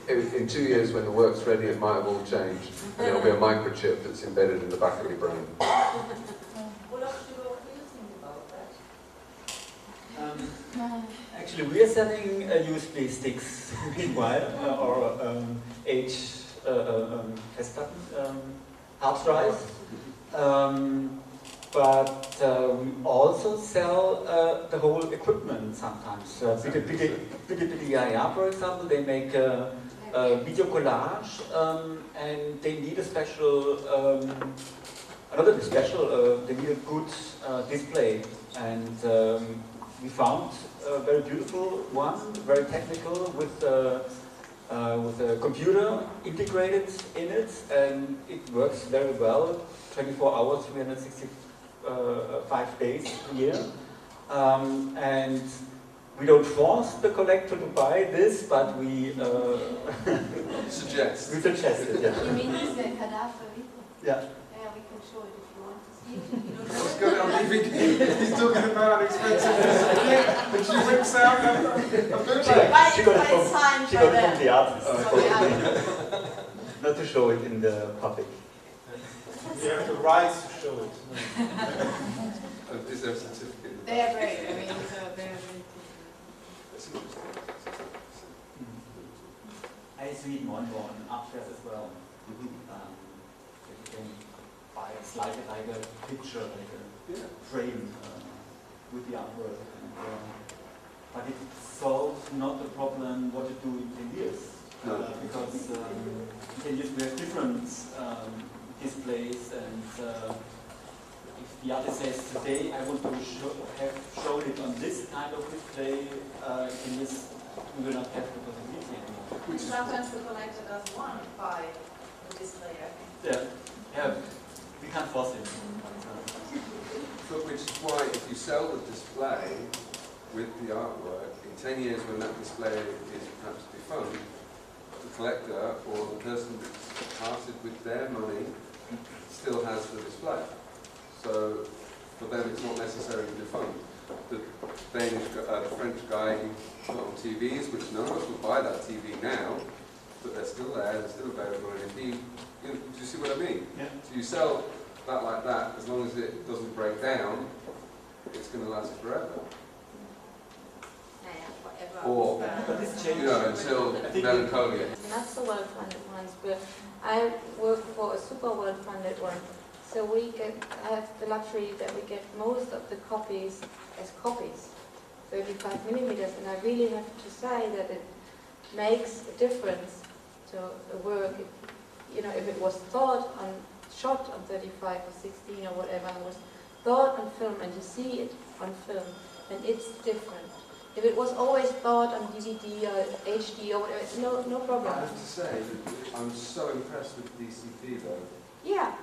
in 2 years when the work's ready, it might have all changed. And it'll be a microchip that's embedded in the back of your brain. Actually, we are selling USB sticks meanwhile, or hard drives. But we also sell the whole equipment sometimes. BDPDIA, for example, they make a video collage, and they need a special, they need a good display. And we found a very beautiful one, very technical, with a computer integrated in it, and it works very well, 24 hours, 365 days a year. And we don't force the collector to buy this, but we suggest. We suggest it, yeah. You mean this cadaver? Yeah. Yeah, we can show it if you want to see it. Let's go on DVD. He's talking about an expensive and she whips out a bootleg. She got it from the artist. Not to show it in the public. You have the rights to show it. Is there a certificate? They are great. I mean, they're very I Sweden one upstairs as well. You can buy a slide like a picture, like a frame with the artwork. But it solves not the problem what to do in 10 years. Because in 10 years we have different displays, and if the artist says today I want to have shown it on this kind of display, in this we will not have the possibility anymore. Sometimes the collector doesn't want to buy the display, I think. Yeah, we can't force it. But which is why if you sell the display with the artwork, in 10 years when that display is perhaps defunct, the collector or the person that's parted with their money still has the display. So for them it's not necessarily defunct. The French guy who put on TVs, which none of us would buy that TV now, but they're still there, they're still available, and if he, do you see what I mean? Yeah. So you sell that like that, as long as it doesn't break down, it's going to last forever. Or, until melancholia. Not so well-funded ones, but I work for a super well-funded one. So we have the luxury that we get most of the copies as copies, 35 millimeters, and I really have to say that it makes a difference to a work. If it was shot on 35 or 16 or whatever, it was thought on film, and you see it on film, then it's different. If it was always thought on DVD or HD or whatever, no problem. I have to say, I'm so impressed with DCP though. Yeah.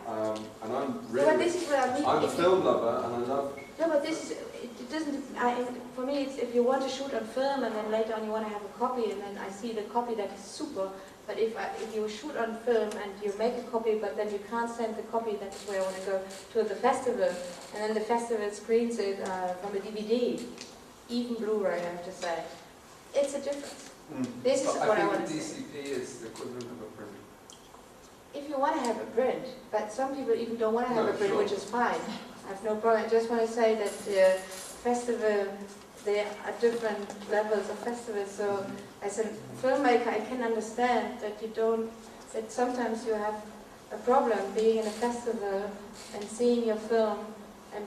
And I'm really. But this is what I mean. I'm a film lover, and I love. No, but this is. It doesn't. For me, it's if you want to shoot on film, and then later on you want to have a copy, and then I see the copy that is super. But if you shoot on film and you make a copy, but then you can't send the copy, that's where I want to go to the festival, and then the festival screens it from a DVD. Even Blu-ray, I have to say. It's a difference. This is what I want to say. I think the DCP is the equivalent of a print. If you want to have a print, but some people even don't want to have a print, which is fine. I have no problem. I just want to say that the festival, there are different levels of festivals. So as a filmmaker, I can understand that that sometimes you have a problem being in a festival and seeing your film and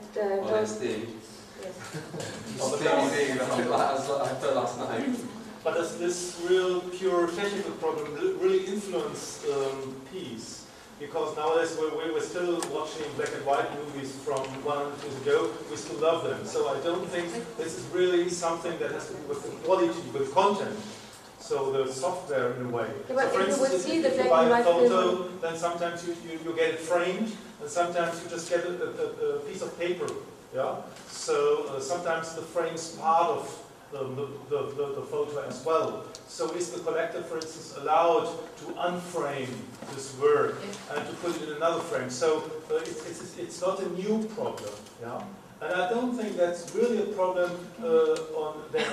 last night. But does this real pure technical problem really influence piece? Because nowadays we're still watching black and white movies from 100 years ago, we still love them. So I don't think this is really something that has to do with the quality, with content. So the software in a way. Yeah, so for instance, if you buy a photo, then sometimes you get it framed, and sometimes you just get a piece of paper. Yeah. So sometimes the frame's part of the photo as well. So is the collector, for instance, allowed to unframe this work and to put it in another frame? So it's not a new problem. Yeah. And I don't think that's really a problem on that,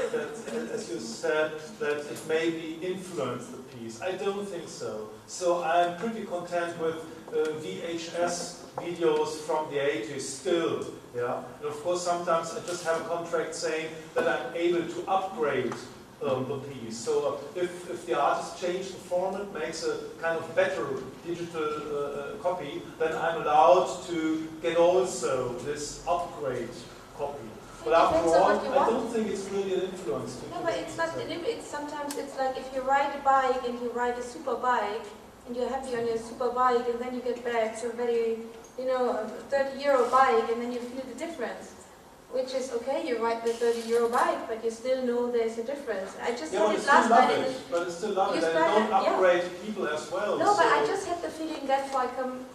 as you said, that it maybe influence the piece. I don't think so. So I'm pretty content with VHS videos from the 80s still. Yeah? And of course, sometimes I just have a contract saying that I'm able to upgrade the piece. So if the artist changes the format, makes a kind of better digital copy, then I'm allowed to get also this upgrade copy. But after all, I don't think it's really an influence. No, but it's not. It's sometimes it's like if you ride a bike and you ride a super bike and you're happy on your super bike, and then you get back to a very, €30 bike, and then you feel the difference. Which is okay, you ride the €30 bike, but you still know there's a difference. I just had it last night. But it's still love it, and don't upgrade people as well. No, but I just had the feeling that's why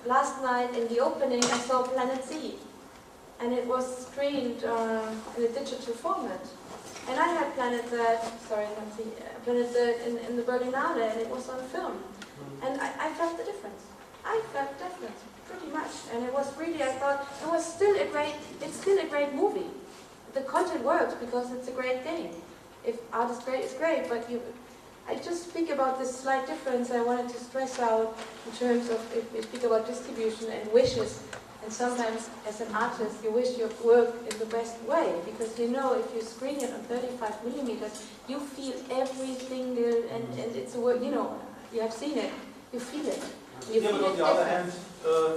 last night in the opening I saw Planet Z. And it was screened in a digital format. And I had Planet Z in the Berlinale, and it was on film. And I felt the difference. I felt the difference. Pretty much, and it was really, I thought, it's still a great movie. The content works because it's a great thing. If art is great, it's great, but I just speak about this slight difference I wanted to stress out in terms of, if we speak about distribution and wishes, and sometimes as an artist you wish your work in the best way, because if you screen it on 35 millimeters, you feel everything, and it's a work, you have seen it, you feel it. Yeah, but on the other hand,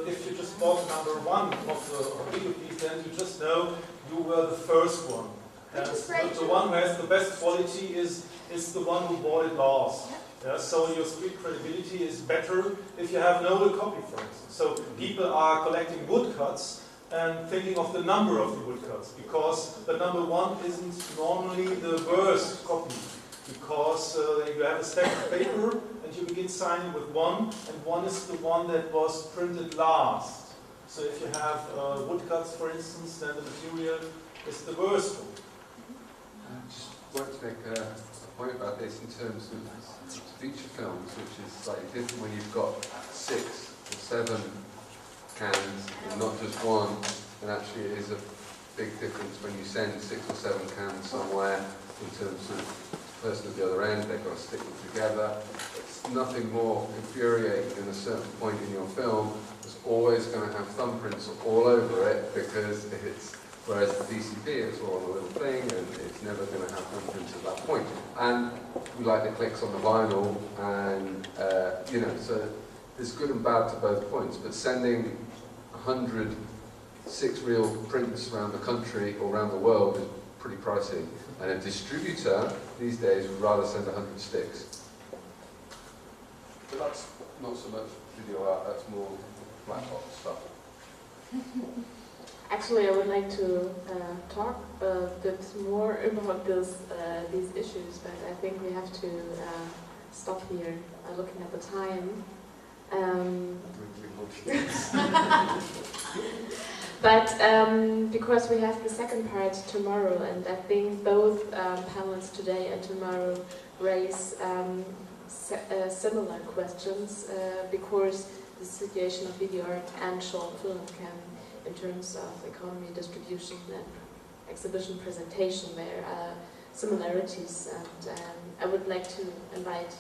if you just bought number one of the video piece, then you just know you were the first one. And the one who has the best quality is the one who bought it last. Yeah, so your street credibility is better if you have an older copy, for instance. So people are collecting woodcuts and thinking of the number of the woodcuts, because the number one isn't normally the worst copy. Because you have a stack of paper and you begin signing with one, and one is the one that was printed last. So if you have woodcuts, for instance, then the material is the worst one. I just want to make a point about this in terms of feature films, which is slightly different when you've got 6 or 7 cans and not just one, and actually it is a big difference when you send 6 or 7 cans somewhere in terms of person at the other end, they've got to stick them together. It's nothing more infuriating than a certain point in your film that's always going to have thumbprints all over it, because whereas the DCP is all on a little thing and it's never going to have thumbprints at that point. And we like the clicks on the vinyl, and so there's good and bad to both points, but sending 100 6-reel prints around the country or around the world is pretty pricey. And a distributor these days would rather send 100 sticks. But that's not so much video art, that's more black box stuff. Actually, I would like to talk a bit more about these issues, but I think we have to stop here, looking at the time. But because we have the second part tomorrow, and I think both panels today and tomorrow raise similar questions, because the situation of video art and short film can, in terms of economy, distribution and exhibition presentation, there are similarities, and I would like to invite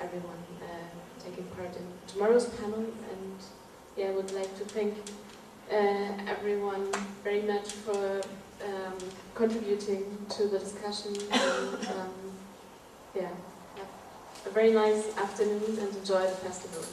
everyone taking part in tomorrow's panel, and I would like to thank everyone very much for contributing to the discussion, and have a very nice afternoon and enjoy the festival.